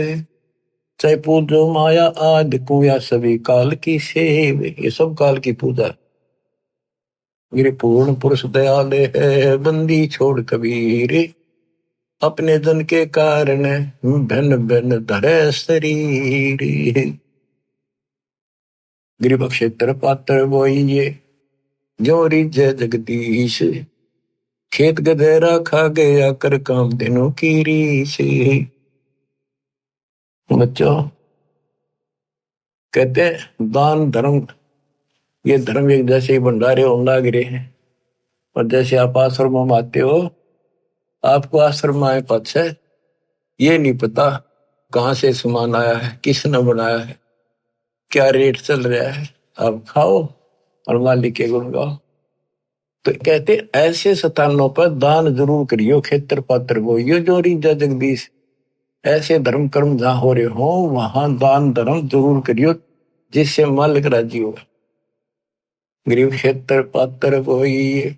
चाहे पूजो माया आदि को, या सभी काल की सेव। ये सब काल की पूजा। मेरे पूर्ण पुरुष दयाल है बंदी छोड़ कबीर, अपने जन के कारण भिन्न भिन्न धरे शरीर। गरीब क्षेत्र पात्र बोइए जो रिझे जगदीश, खेत गधेरा खा गया कर काम दिनों की रीस। बच्चों कहते हैं दान धर्म, ये धर्म एक जैसे ही भंडारे होने लग रहे हैं। और जैसे आप आश्रम में आते हो, आपको आश्रम आए पाछे ये नहीं पता कहाँ से सामान आया है, किसने बनाया है, क्या रेट चल रहा है। आप खाओ और मालिक के गुण गाओ। तो कहते ऐसे स्थानों पर दान जरूर करियो, खेतर पात्र बोइयो जो रिझा जगदीश। ऐसे धर्म कर्म जहां हो रहे हो वहां दान धर्म जरूर करियो, जिससे मालिक राजी होगा। गरीब खेतर पात्र बोइए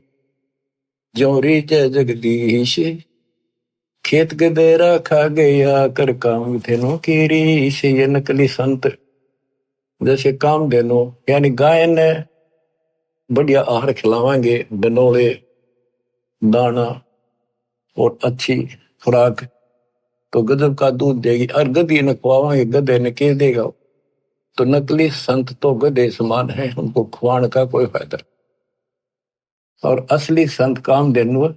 जो रिझा जगदीश, खेत गदेरा खा गया कर काम धेनु की रीस। ये नकली संत जैसे काम धेनु यानी गाय ने बढ़िया आहार खिलावांगे, बनोड़े दाना और अच्छी खुराक, तो गजब का दूध देगी। और गधी ने खुआवांगे, गधे ने के देगा। तो नकली संत तो गधे समान है, उनको खुआने का कोई फायदा। और असली संत काम धेनु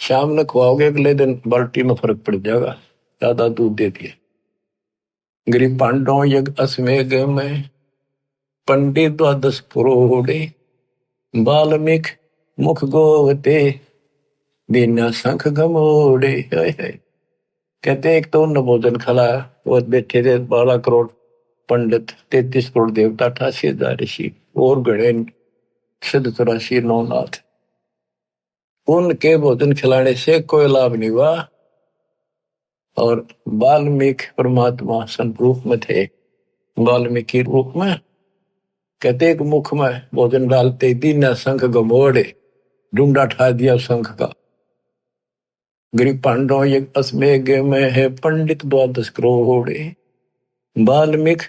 शाम ने खुआओगे, अगले दिन बाल्टी में फर्क पड़ जाएगा, ज्यादा दूध दे दिए। गरीब पांडव यज्ञ अश्वमेघ में पंडित द्वादश पुरोड़े, बाल्मीक मुख गोवते बिना शंख घमोड़े। कहते एक तो उन्होंने भोजन खिलाया, वो बैठे थे 12 करोड़ पंडित, 33 करोड़ देवता, 88,000 ऋषि और गणे सिद्ध 84 नौनाथ। उनके भोजन खिलाने से कोई लाभ नहीं हुआ। और वाल्मीकि परमात्मा संत रूप में थे, वाल्मीकि रूप में कहते एक मुख में भोजन डालते दीना शंख गमोड़े, ढूंढा ठा दिया शंख का। गरीब पांडव यज्ञ अश्वमेघ में है पंडित द्वादश करोड़े, वाल्मीकि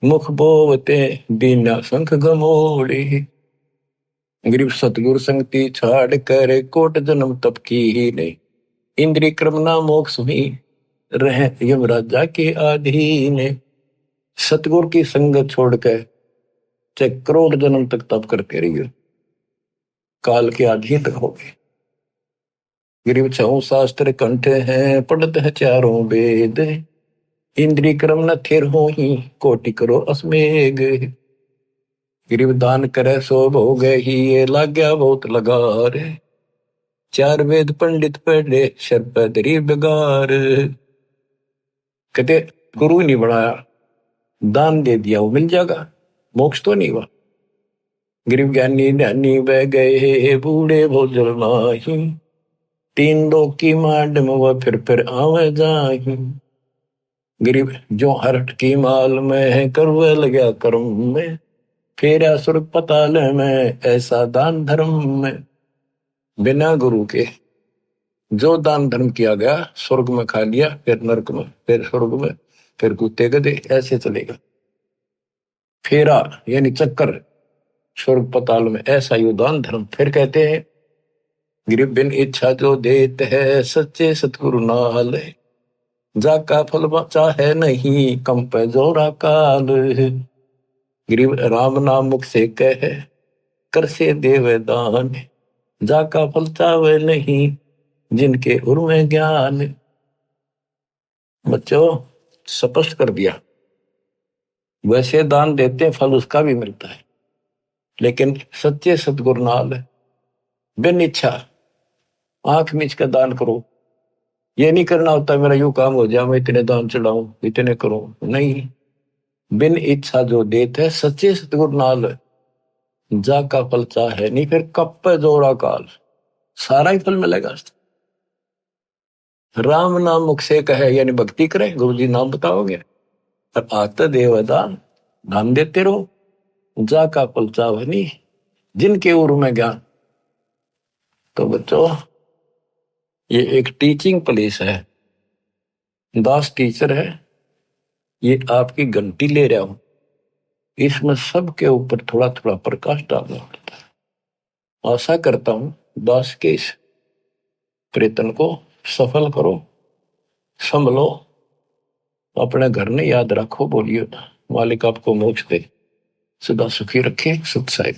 मुख बोवते दीना शंख गमोड़े। गरीब सतगुरु संगति छाड़ कर कोट जन्म तप की ही नहीं, इंद्रिय क्रम ना मोक्ष ही रहे यमराजा के अधीन। सतगुरु की संगत छोड़कर चाहे करोड़ जन्म तक तप करते रहिए, काल के अधीन तक हो गए। गरीब 6 शास्त्र कंठे हैं, पढ़ते हैं 4 वेद, इंद्रिय क्रम न थिर हो ही कोटि करो अश्वमेघ। गरीब दान करे सो भोग ही, ये लाग गया बहुत लगार, 4 वेद पंडित पढ़े शर पे दरी बेगार। कहते गुरु नहीं बनाया, दान दे दिया, वो मिल जाएगा, मोक्ष तो नहीं हुआ। गरीब ज्ञानी ध्यानी बह गए बूढ़े भोजल नाही, 3 लोक की मांड में वह फिर आवे जाही। गरीब जो हरट की माल में है करवे लगा कर्म में, फेरा स्वर्ग पताल में ऐसा दान धर्म में। बिना गुरु के जो दान धर्म किया गया, स्वर्ग में खा लिया, फिर नरक में, फिर स्वर्ग में, फिर कुत्ते गधे, ऐसे चलेगा। फेरा यानी चक्कर, स्वर्ग पताल में, ऐसा ही दान धर्म। फिर कहते हैं गरीब बिन इच्छा जो देते है सच्चे सतगुरु नाल, जाका फल चाहे नहीं कम पे जोरा काल। गरीब राम नाम मुख से कहे कर से देवे दान, जाका फल चाहे नहीं जिनके उर में ज्ञान। बच्चों स्पष्ट कर दिया, वैसे दान देते फल उसका भी मिलता है, लेकिन सच्चे सतगुरु नाल बिन इच्छा आंख मीच का दान करो। ये नहीं करना होता मेरा यूं काम हो जाए, मैं इतने दान चढ़ाऊं, इतने करूं, नहीं। बिन इच्छा जो देते सच्चे सतगुरु नाल, जाका फल चाहे नहीं फिर कप पे जोड़ा काल, सारा ही फल मिलेगा। राम नाम मुख से कहे यानी भक्ति करें, गुरु जी नाम बताओगे, और आता देव दान, दान देते रहो, जाका फल चाहे नहीं जिनके उर में ज्ञान। तो बच्चों ये एक टीचिंग प्लेस है, दास टीचर है, ये आपकी घंटी ले रहा हूं, इसमें सबके ऊपर थोड़ा थोड़ा प्रकाश डालना पड़ता है। आशा करता हूं दास के इस प्रयत्न को सफल करो, संभलो, अपने घर ने याद रखो, बोलियो मालिक आपको मोक्ष दे, सदा सुखी रखे। सत साहिब।